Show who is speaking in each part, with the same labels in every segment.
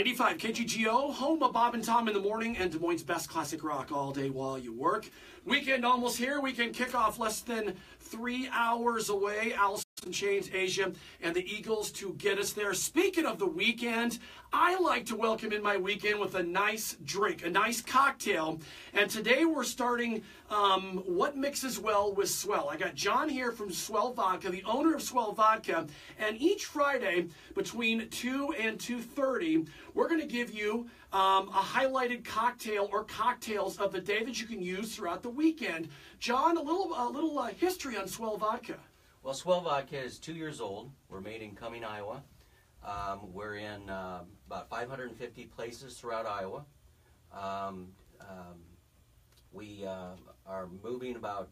Speaker 1: 95 KGGO, home of Bob and Tom in the morning and Des Moines' best classic rock all day while you work. Weekend almost here. Weekend kickoff less than 3 hours away. Allison Chains, Asia, and the Eagles to get us there. Speaking of the weekend, I like to welcome in my weekend with a nice drink, a nice cocktail. And today we're starting what mixes well with Swell. I got John here from Swell Vodka, the owner of Swell Vodka. And each Friday between 2 and 2:30, we're going to give you a highlighted cocktail or cocktails of the day that you can use throughout the weekend. John, a little history on Swell Vodka.
Speaker 2: Well, Swell Vodka is 2 years old. We're made in Cumming, Iowa. We're in about 550 places throughout Iowa. We are moving about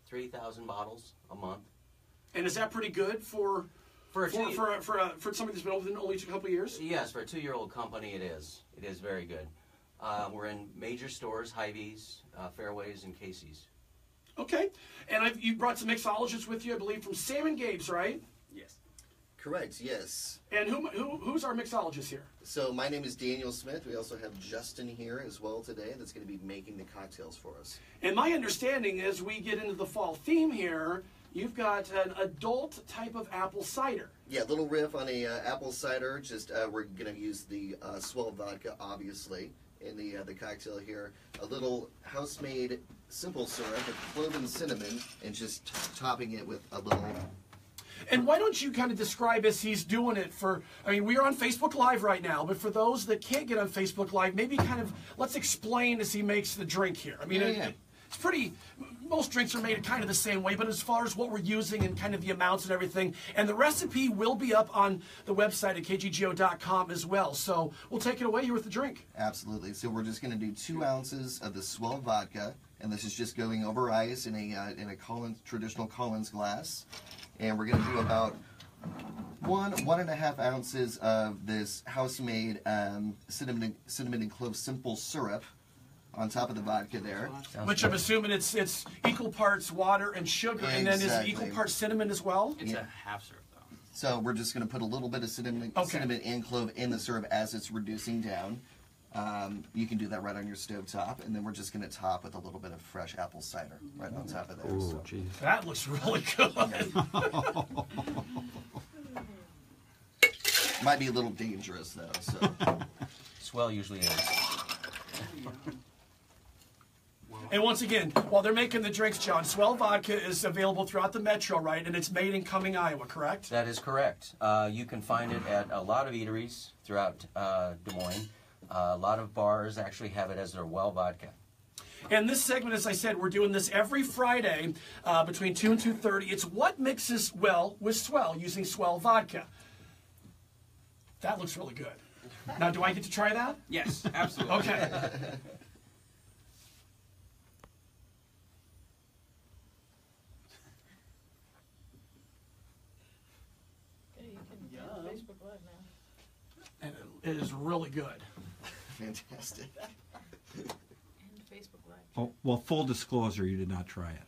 Speaker 2: 3,000 bottles a month.
Speaker 1: And is that pretty good for somebody that's been open only a couple of years?
Speaker 2: Yes, for a 2-year-old company, it is. It is very good. We're in major stores, Hy-Vee's, Fairways, and Casey's.
Speaker 1: Okay, and you brought some mixologists with you, I believe, from Sam and Gabes, right?
Speaker 3: Yes. Correct, yes.
Speaker 1: And who's our mixologist here?
Speaker 3: So my name is Daniel Smith. We also have Justin here as well today that's going to be making the cocktails for us.
Speaker 1: And my understanding as we get into the fall theme here, you've got an adult type of apple cider.
Speaker 3: Yeah, little riff on a apple cider. Just we're going to use the Swell Vodka, obviously, in the cocktail here. A little house-made simple syrup with clove and cinnamon, and just topping it with a little.
Speaker 1: And why don't you kind of describe as he's doing it I mean, we're on Facebook Live right now, but for those that can't get on Facebook Live, maybe kind of let's explain as he makes the drink here. I mean, it's pretty, most drinks are made kind of the same way, but as far as what we're using and kind of the amounts and everything, and the recipe will be up on the website at kggo.com as well. So we'll take it away here with the drink.
Speaker 3: Absolutely. So we're just going to do 2 ounces of the Swell Vodka, and this is just going over ice in a traditional Collins glass. And we're going to do about 1.5 ounces of this house-made cinnamon and clove simple syrup on top of the vodka there.
Speaker 1: Which I'm assuming it's equal parts water and sugar, and then is it equal parts cinnamon as well?
Speaker 4: It's a half syrup, though.
Speaker 3: So we're just going to put a little bit of cinnamon and clove in the syrup as it's reducing down. You can do that right on your stove top, and then we're just going to top with a little bit of fresh apple cider right on top of there.
Speaker 5: Oh, geez.
Speaker 1: That looks really good.
Speaker 3: Might be a little dangerous, though. So.
Speaker 2: Swell usually is.
Speaker 1: And once again, while they're making the drinks, John, Swell Vodka is available throughout the metro, right? And it's made in Cumming, Iowa, correct?
Speaker 2: That is correct. You can find it at a lot of eateries throughout Des Moines. A lot of bars actually have it as their well vodka.
Speaker 1: And this segment, as I said, we're doing this every Friday between 2 and 2:30. It's what mixes well with Swell using Swell Vodka. That looks really good. Now, do I get to try that?
Speaker 4: Yes, absolutely.
Speaker 1: Okay. And it is really good.
Speaker 3: Fantastic.
Speaker 6: And Facebook Live.
Speaker 5: Oh, well, full disclosure, you did not try it.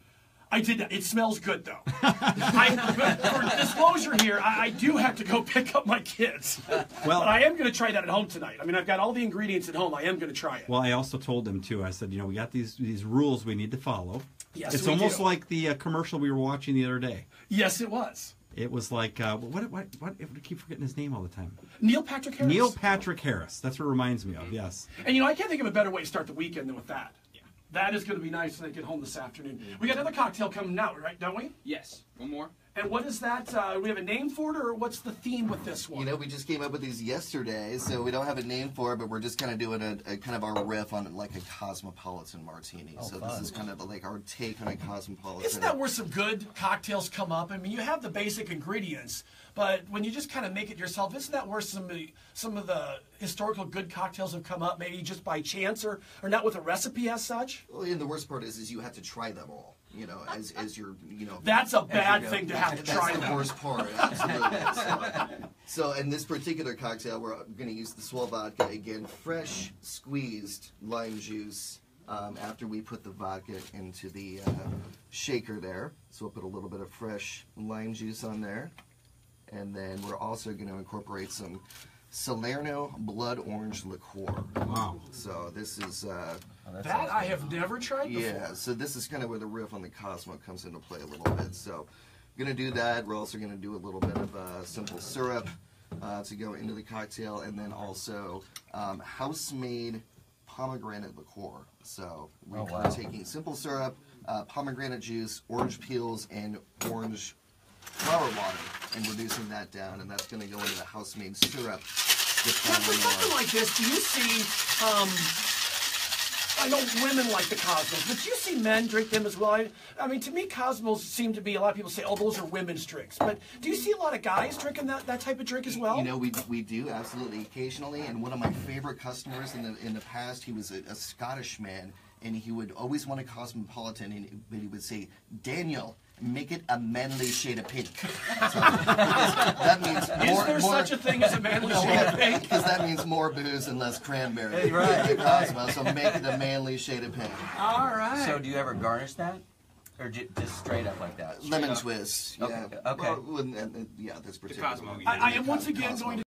Speaker 1: I did not. It smells good, though. For disclosure here, I do have to go pick up my kids. Well, but I am going to try that at home tonight. I mean, I've got all the ingredients at home. I am going to try it.
Speaker 5: Well, I also told them, too. I said, you know, we got these rules we need to follow.
Speaker 1: Yes,
Speaker 5: it's almost like the commercial we were watching the other day.
Speaker 1: Yes, it was.
Speaker 5: It was like, what? I keep forgetting his name all the time.
Speaker 1: Neil Patrick Harris.
Speaker 5: Neil Patrick Harris. That's what it reminds me of, yes.
Speaker 1: And, you know, I can't think of a better way to start the weekend than with that. Yeah. That is going to be nice when I get home this afternoon. We got another cocktail coming out, right, don't we?
Speaker 4: Yes. One more.
Speaker 1: And what is that? Do we have a name for it, or what's the theme with this one?
Speaker 3: You know, we just came up with these yesterday, so we don't have a name for it, but we're just kind of doing a kind of our riff on like a cosmopolitan martini. So
Speaker 2: fun.
Speaker 3: This is kind of like our take on a cosmopolitan.
Speaker 1: Isn't that where some good cocktails come up? I mean, you have the basic ingredients, but when you just kind of make it yourself, isn't that where some of the historical good cocktails have come up, maybe just by chance or not with a recipe as such?
Speaker 3: Well, and the worst part is you have to try them all. You know, as you're, you know.
Speaker 1: That's a bad thing to have to try.
Speaker 3: That's the worst part, absolutely. So in this particular cocktail, we're going to use the Swell Vodka again, fresh squeezed lime juice. After we put the vodka into the shaker there, so we'll put a little bit of fresh lime juice on there, and then we're also going to incorporate some Salerno Blood Orange Liqueur.
Speaker 5: Wow.
Speaker 3: So this is,
Speaker 1: That I have never tried before.
Speaker 3: yeah, so this is kind of where the riff on the Cosmo comes into play a little bit. So we're going to do that. We're also going to do a little bit of simple syrup to go into the cocktail, and then also house-made pomegranate liqueur. So we're taking simple syrup, pomegranate juice, orange peels, and orange flower water, and reducing that down, and that's going to go into the house-made syrup.
Speaker 1: Now, for something like this, do you see, I know women like the Cosmos, but do you see men drink them as well? I mean, to me, Cosmos seem to be, a lot of people say, oh, those are women's drinks. But do you see a lot of guys drinking that type of drink as well?
Speaker 3: You know, we do, absolutely, occasionally, and one of my favorite customers in the past, he was a Scottish man, and he would always want a Cosmopolitan, but he would say, Daniel, make it a manly shade of pink. So, that means more,
Speaker 1: Is there such a thing as a manly shade of pink?
Speaker 3: Because that means more booze and less cranberry.
Speaker 2: Hey, right.
Speaker 3: Cosmo, so make it a manly shade of pink.
Speaker 1: All right.
Speaker 2: So do you ever garnish that? Or just straight up like that?
Speaker 3: Lemon twist. Yeah.
Speaker 2: Okay.
Speaker 3: Well, yeah, that's
Speaker 4: The
Speaker 3: particular.
Speaker 4: Cosmo.
Speaker 1: I am once again going to